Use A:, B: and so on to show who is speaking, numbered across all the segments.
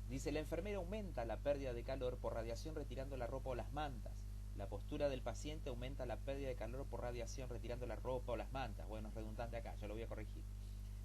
A: Dice, la enfermera aumenta la pérdida de calor por radiación retirando la ropa o las mantas. La postura del paciente aumenta la pérdida de calor por radiación retirando la ropa o las mantas. Bueno, es redundante acá, ya lo voy a corregir.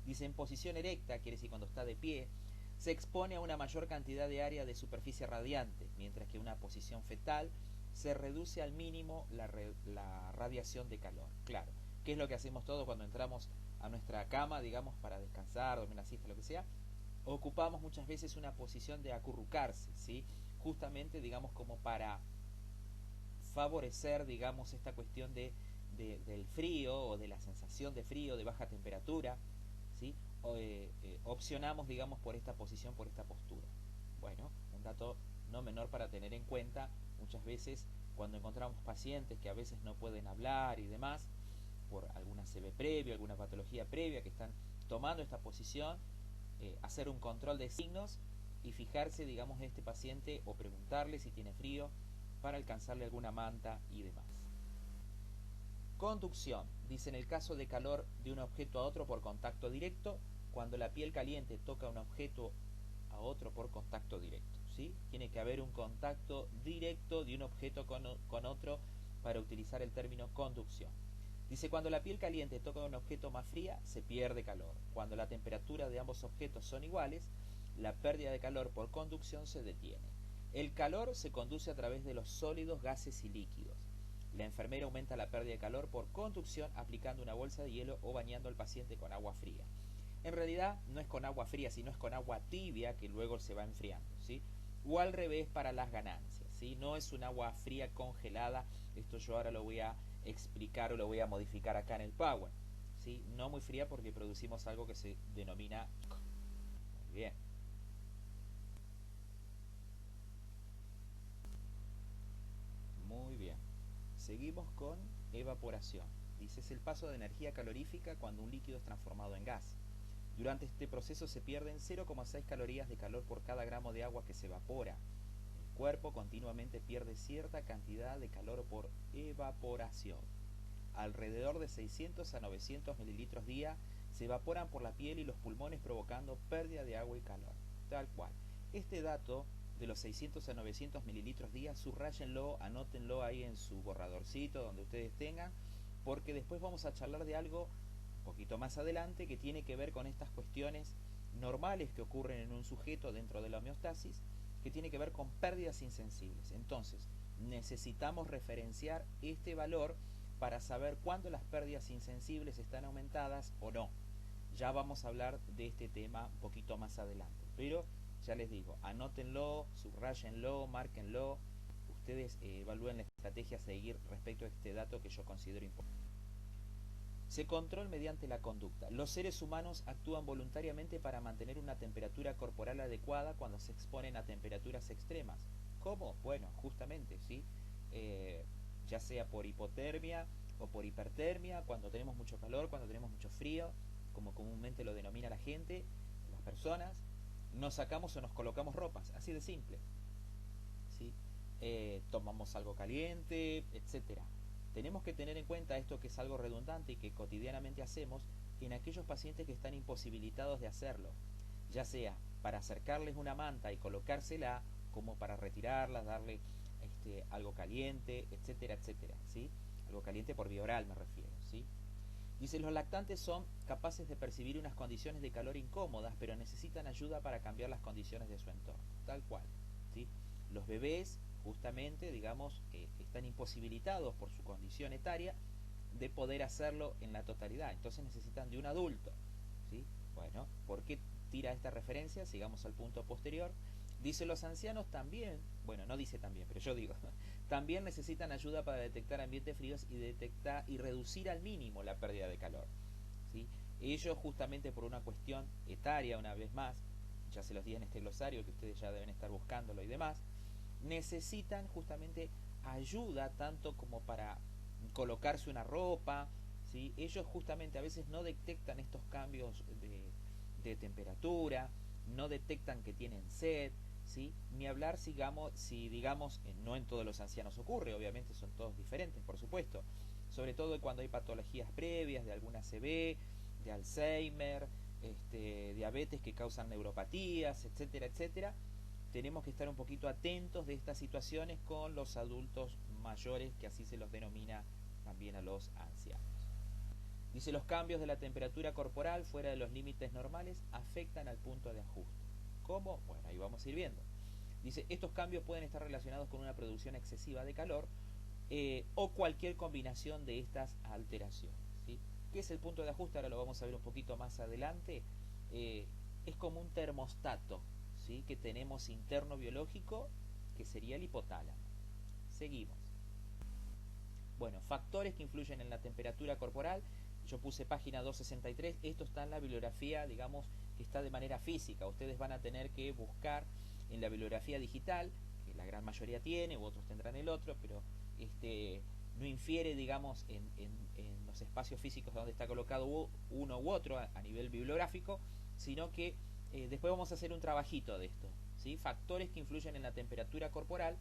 A: Dice, en posición erecta, quiere decir cuando está de pie, se expone a una mayor cantidad de área de superficie radiante, mientras que en una posición fetal se reduce al mínimo la radiación de calor. Claro, ¿qué es lo que hacemos todos cuando entramos a nuestra cama, digamos, para descansar, dormir una siesta, lo que sea? Ocupamos muchas veces una posición de acurrucarse, ¿sí? Justamente, digamos, como para favorecer, digamos, esta cuestión del frío o de la sensación de frío, de baja temperatura, ¿sí? Opcionamos, digamos, por esta posición, por esta postura. Bueno, un dato no menor para tener en cuenta. Muchas veces cuando encontramos pacientes que a veces no pueden hablar y demás, por alguna CB previa, alguna patología previa, que están tomando esta posición, hacer un control de signos y fijarse, digamos, en este paciente o preguntarle si tiene frío para alcanzarle alguna manta y demás. Conducción. Dice, en el caso de calor de un objeto a otro por contacto directo, cuando la piel caliente toca un objeto a otro por contacto directo, ¿sí? Tiene que haber un contacto directo de un objeto con otro para utilizar el término conducción. Dice, cuando la piel caliente toca un objeto más fría, se pierde calor. Cuando la temperatura de ambos objetos son iguales, la pérdida de calor por conducción se detiene. El calor se conduce a través de los sólidos, gases y líquidos. La enfermera aumenta la pérdida de calor por conducción aplicando una bolsa de hielo o bañando al paciente con agua fría. En realidad no es con agua fría, sino es con agua tibia que luego se va enfriando, ¿sí? O al revés para las ganancias, ¿sí? No es un agua fría congelada. Esto yo ahora lo voy a explicar o lo voy a modificar acá en el Power, ¿sí? No muy fría porque producimos algo que se denomina... Muy bien. Muy bien. Seguimos con evaporación. Dice, es el paso de energía calorífica cuando un líquido es transformado en gas. Durante este proceso se pierden 0,6 calorías de calor por cada gramo de agua que se evapora. El cuerpo continuamente pierde cierta cantidad de calor por evaporación. Alrededor de 600 a 900 mililitros día se evaporan por la piel y los pulmones provocando pérdida de agua y calor. Tal cual. Este dato de los 600 a 900 mililitros día, subrayenlo, anótenlo ahí en su borradorcito donde ustedes tengan, porque después vamos a charlar de algo un poquito más adelante que tiene que ver con estas cuestiones normales que ocurren en un sujeto dentro de la homeostasis, que tiene que ver con pérdidas insensibles. Entonces, necesitamos referenciar este valor para saber cuándo las pérdidas insensibles están aumentadas o no. Ya vamos a hablar de este tema un poquito más adelante, pero ya les digo, anótenlo, subrayenlo, márquenlo, ustedes evalúen la estrategia a seguir respecto a este dato que yo considero importante. Se controla mediante la conducta. Los seres humanos actúan voluntariamente para mantener una temperatura corporal adecuada cuando se exponen a temperaturas extremas. ¿Cómo? Bueno, justamente, ¿sí? Ya sea por hipotermia o por hipertermia, cuando tenemos mucho calor, cuando tenemos mucho frío, como comúnmente lo denomina la gente, las personas, nos sacamos o nos colocamos ropas, así de simple, ¿sí? Tomamos algo caliente, etcétera. Tenemos que tener en cuenta esto, que es algo redundante y que cotidianamente hacemos en aquellos pacientes que están imposibilitados de hacerlo, ya sea para acercarles una manta y colocársela, como para retirarla, darle algo caliente, etcétera, etcétera, ¿sí? Algo caliente por vía oral me refiero, ¿sí? Dice, los lactantes son capaces de percibir unas condiciones de calor incómodas, pero necesitan ayuda para cambiar las condiciones de su entorno, tal cual, ¿sí? Los bebés, justamente, digamos, están imposibilitados por su condición etaria de poder hacerlo en la totalidad, entonces necesitan de un adulto, ¿sí? Bueno, ¿por qué tira esta referencia? Sigamos al punto posterior. Dice, los ancianos también, bueno, no dice también, pero yo digo, también necesitan ayuda para detectar ambientes fríos y detectar y reducir al mínimo la pérdida de calor, ¿sí? Ellos, justamente por una cuestión etaria, una vez más, ya se los di en este glosario que ustedes ya deben estar buscándolo y demás, necesitan justamente ayuda tanto como para colocarse una ropa, ¿sí? Ellos justamente a veces no detectan estos cambios de temperatura, no detectan que tienen sed, ¿sí? Ni hablar si digamos, no en todos los ancianos ocurre, obviamente son todos diferentes, por supuesto, sobre todo cuando hay patologías previas de alguna CB, de Alzheimer, diabetes que causan neuropatías, etcétera, etcétera. tenemos que estar un poquito atentos de estas situaciones con los adultos mayores, que así se los denomina también a los ancianos. Dice, los cambios de la temperatura corporal fuera de los límites normales afectan al punto de ajuste. ¿Cómo? Bueno, ahí vamos a ir viendo. Dice, estos cambios pueden estar relacionados con una producción excesiva de calor o cualquier combinación de estas alteraciones, ¿sí? ¿Qué es el punto de ajuste? Ahora lo vamos a ver un poquito más adelante. Es como un termostato, ¿sí?, que tenemos interno biológico, que sería el hipotálamo. Seguimos. Bueno, factores que influyen en la temperatura corporal. Yo puse página 263. Esto está en la bibliografía, digamos, que está de manera física. Ustedes van a tener que buscar en la bibliografía digital, que la gran mayoría tiene, u otros tendrán el otro, pero no infiere, digamos, en los espacios físicos donde está colocado uno u otro a nivel bibliográfico, sino que después vamos a hacer un trabajito de esto, ¿sí? Factores que influyen en la temperatura corporal,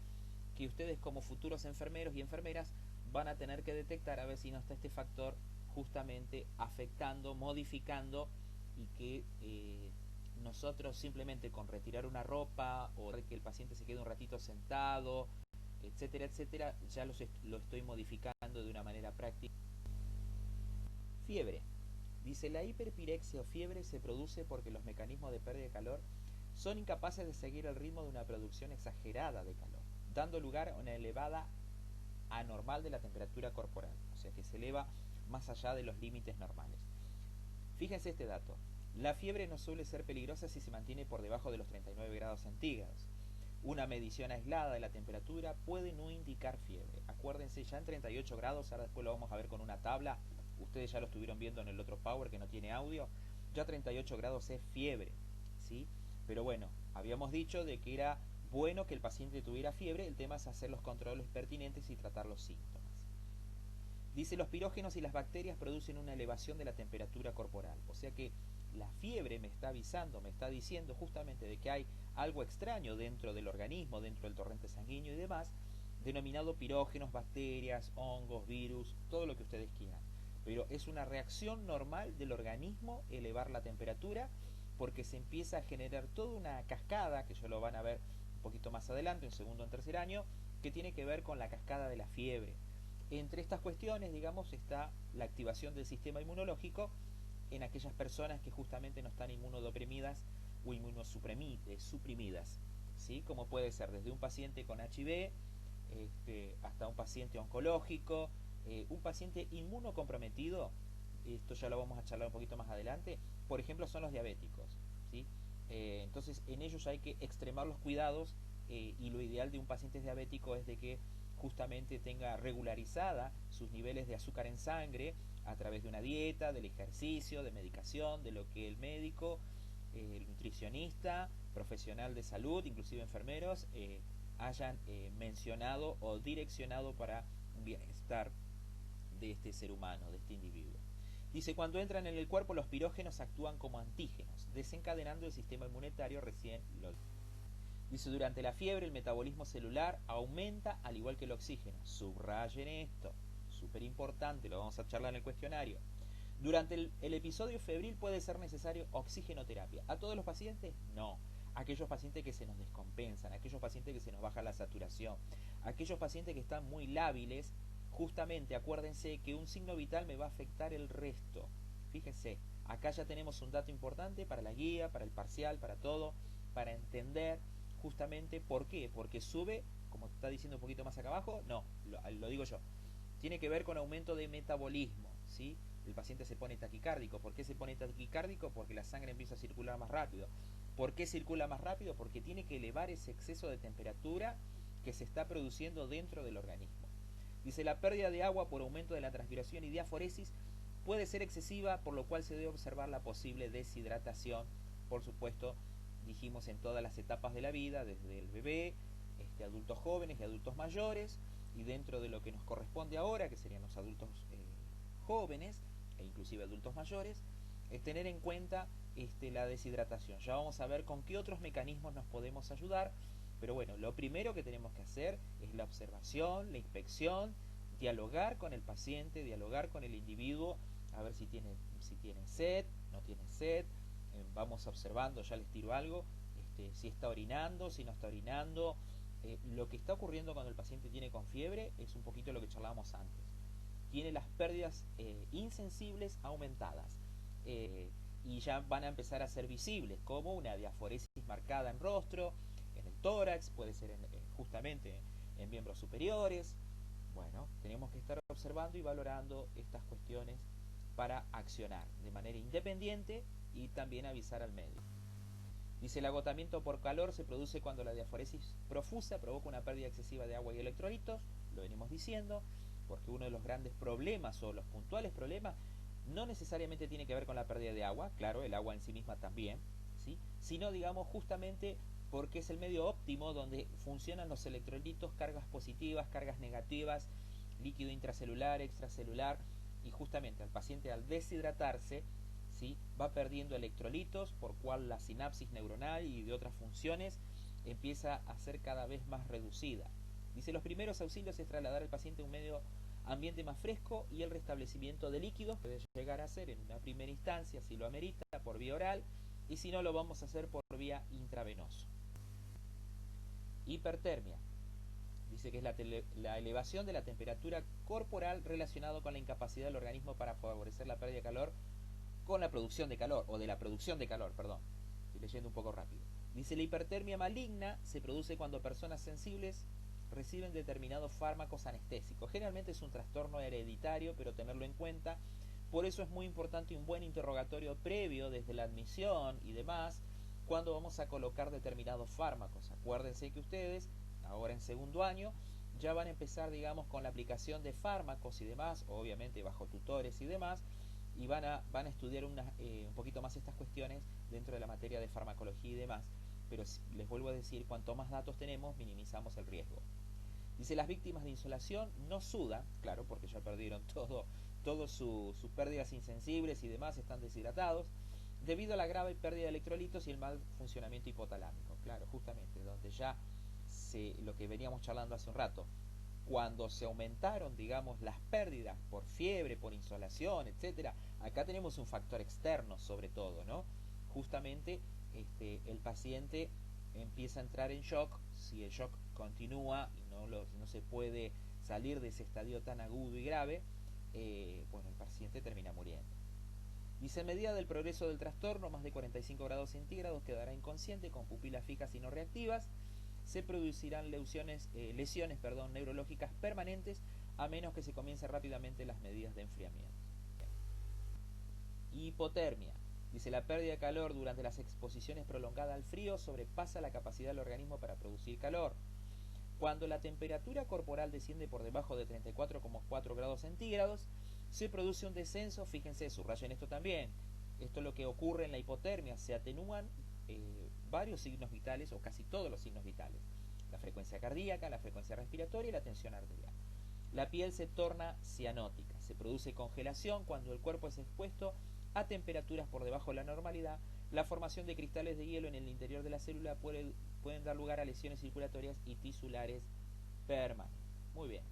A: que ustedes como futuros enfermeros y enfermeras van a tener que detectar a ver si no está este factor justamente afectando, modificando, y que nosotros simplemente con retirar una ropa o que el paciente se quede un ratito sentado, etcétera, etcétera, ya lo estoy modificando de una manera práctica. Fiebre. Dice, la hiperpirexia o fiebre se produce porque los mecanismos de pérdida de calor son incapaces de seguir el ritmo de una producción exagerada de calor, dando lugar a una elevada anormal de la temperatura corporal, o sea que se eleva más allá de los límites normales. Fíjense este dato. La fiebre no suele ser peligrosa si se mantiene por debajo de los 39 grados centígrados. Una medición aislada de la temperatura puede no indicar fiebre. Acuérdense, ya en 38 grados, ahora después lo vamos a ver con una tabla, ustedes ya lo estuvieron viendo en el otro Power que no tiene audio, ya 38 grados es fiebre, ¿sí? Pero bueno, habíamos dicho de que era bueno que el paciente tuviera fiebre, el tema es hacer los controles pertinentes y tratar los síntomas. Dice, los pirógenos y las bacterias producen una elevación de la temperatura corporal, o sea que la fiebre me está avisando, me está diciendo justamente de que hay algo extraño dentro del organismo, dentro del torrente sanguíneo y demás, denominado pirógenos, bacterias, hongos, virus, todo lo que ustedes quieran. Pero es una reacción normal del organismo elevar la temperatura, porque se empieza a generar toda una cascada, que ya lo van a ver un poquito más adelante, en segundo o en tercer año, que tiene que ver con la cascada de la fiebre. Entre estas cuestiones, digamos, está la activación del sistema inmunológico en aquellas personas que justamente no están inmunodeprimidas o inmunosuprimidas, ¿sí? Como puede ser desde un paciente con HIV hasta un paciente oncológico, un paciente inmunocomprometido. Esto ya lo vamos a charlar un poquito más adelante. Por ejemplo, son los diabéticos, ¿sí? Entonces, en ellos hay que extremar los cuidados, y lo ideal de un paciente diabético es de que justamente tenga regularizada sus niveles de azúcar en sangre a través de una dieta, del ejercicio, de medicación, de lo que el médico, el nutricionista, profesional de salud, inclusive enfermeros, hayan mencionado o direccionado para un bienestar de este ser humano, de este individuo. Dice, cuando entran en el cuerpo los pirógenos actúan como antígenos, desencadenando el sistema inmunitario recién lo... Dice, durante la fiebre el metabolismo celular aumenta al igual que el oxígeno. Subrayen esto, súper importante, lo vamos a charlar en el cuestionario. Durante el episodio febril puede ser necesario oxigenoterapia. ¿A todos los pacientes? No. Aquellos pacientes que se nos descompensan, aquellos pacientes que se nos baja la saturación, aquellos pacientes que están muy lábiles, justamente acuérdense que un signo vital me va a afectar el resto. Fíjense, acá ya tenemos un dato importante para la guía, para el parcial, para todo, para entender justamente por qué. Porque sube, como está diciendo un poquito más acá abajo, no, lo digo yo. Tiene que ver con aumento de metabolismo, ¿sí? El paciente se pone taquicárdico. ¿Por qué se pone taquicárdico? Porque la sangre empieza a circular más rápido. ¿Por qué circula más rápido? Porque tiene que elevar ese exceso de temperatura que se está produciendo dentro del organismo. Dice, la pérdida de agua por aumento de la transpiración y diaforesis puede ser excesiva, por lo cual se debe observar la posible deshidratación. Por supuesto, dijimos en todas las etapas de la vida, desde el bebé, adultos jóvenes y adultos mayores, y dentro de lo que nos corresponde ahora, que serían los adultos jóvenes e inclusive adultos mayores, es tener en cuenta la deshidratación. Ya vamos a ver con qué otros mecanismos nos podemos ayudar, pero bueno, lo primero que tenemos que hacer es la observación, la inspección, dialogar con el paciente, dialogar con el individuo, a ver si tiene sed, no tiene sed. Vamos observando, ya les tiro algo, si está orinando, si no está orinando. Lo que está ocurriendo cuando el paciente tiene con fiebre es un poquito lo que charlábamos antes. Tiene las pérdidas insensibles aumentadas y ya van a empezar a ser visibles, como una diaforesis marcada en rostro, en el tórax, puede ser justamente en miembros superiores. Bueno, tenemos que estar observando y valorando estas cuestiones para accionar de manera independiente y también avisar al médico. Dice, el agotamiento por calor se produce cuando la diaforesis profusa provoca una pérdida excesiva de agua y electrolitos, lo venimos diciendo, porque uno de los grandes problemas o los puntuales problemas no necesariamente tiene que ver con la pérdida de agua, claro, el agua en sí misma también, ¿sí? Sino, digamos, justamente porque es el medio óptimo donde funcionan los electrolitos, cargas positivas, cargas negativas, líquido intracelular, extracelular, y justamente al paciente al deshidratarse, ¿sí?, va perdiendo electrolitos, por cual la sinapsis neuronal y de otras funciones empieza a ser cada vez más reducida. Dice, los primeros auxilios es trasladar al paciente a un medio ambiente más fresco y el restablecimiento de líquidos puede llegar a ser en una primera instancia, si lo amerita, por vía oral, y si no, lo vamos a hacer por vía intravenosa. Hipertermia. Dice que es la elevación de la temperatura corporal relacionado con la incapacidad del organismo para favorecer la pérdida de calor con la producción de calor, o de la producción de calor, perdón. Estoy leyendo un poco rápido. Dice, la hipertermia maligna se produce cuando personas sensibles reciben determinados fármacos anestésicos. Generalmente es un trastorno hereditario, pero tenerlo en cuenta. Por eso es muy importante un buen interrogatorio previo desde la admisión y demás, cuando vamos a colocar determinados fármacos. Acuérdense que ustedes, ahora en segundo año, ya van a empezar, digamos, con la aplicación de fármacos y demás, obviamente bajo tutores y demás, y van a estudiar un poquito más estas cuestiones dentro de la materia de farmacología y demás, pero les vuelvo a decir, cuanto más datos tenemos, minimizamos el riesgo. Dice, las víctimas de insolación no sudan, claro, porque ya perdieron todas sus pérdidas insensibles y demás, están deshidratados, debido a la grave pérdida de electrolitos y el mal funcionamiento hipotalámico. Claro, justamente, donde ya lo que veníamos charlando hace un rato, cuando se aumentaron, digamos, las pérdidas por fiebre, por insolación, etcétera, acá tenemos un factor externo sobre todo, ¿no? Justamente el paciente empieza a entrar en shock. Si el shock continúa y no se puede salir de ese estadio tan agudo y grave, bueno, el paciente termina muriendo. Dice, en medida del progreso del trastorno, más de 45 grados centígrados, quedará inconsciente con pupilas fijas y no reactivas. Se producirán lesiones neurológicas permanentes, a menos que se comiencen rápidamente las medidas de enfriamiento. Hipotermia. Dice, la pérdida de calor durante las exposiciones prolongadas al frío sobrepasa la capacidad del organismo para producir calor. Cuando la temperatura corporal desciende por debajo de 34,4 grados centígrados, se produce un descenso, fíjense, subrayen esto también, esto es lo que ocurre en la hipotermia, se atenúan varios signos vitales, o casi todos los signos vitales, la frecuencia cardíaca, la frecuencia respiratoria y la tensión arterial. La piel se torna cianótica, se produce congelación cuando el cuerpo es expuesto a temperaturas por debajo de la normalidad. La formación de cristales de hielo en el interior de la célula pueden dar lugar a lesiones circulatorias y tisulares permanentes. Muy bien.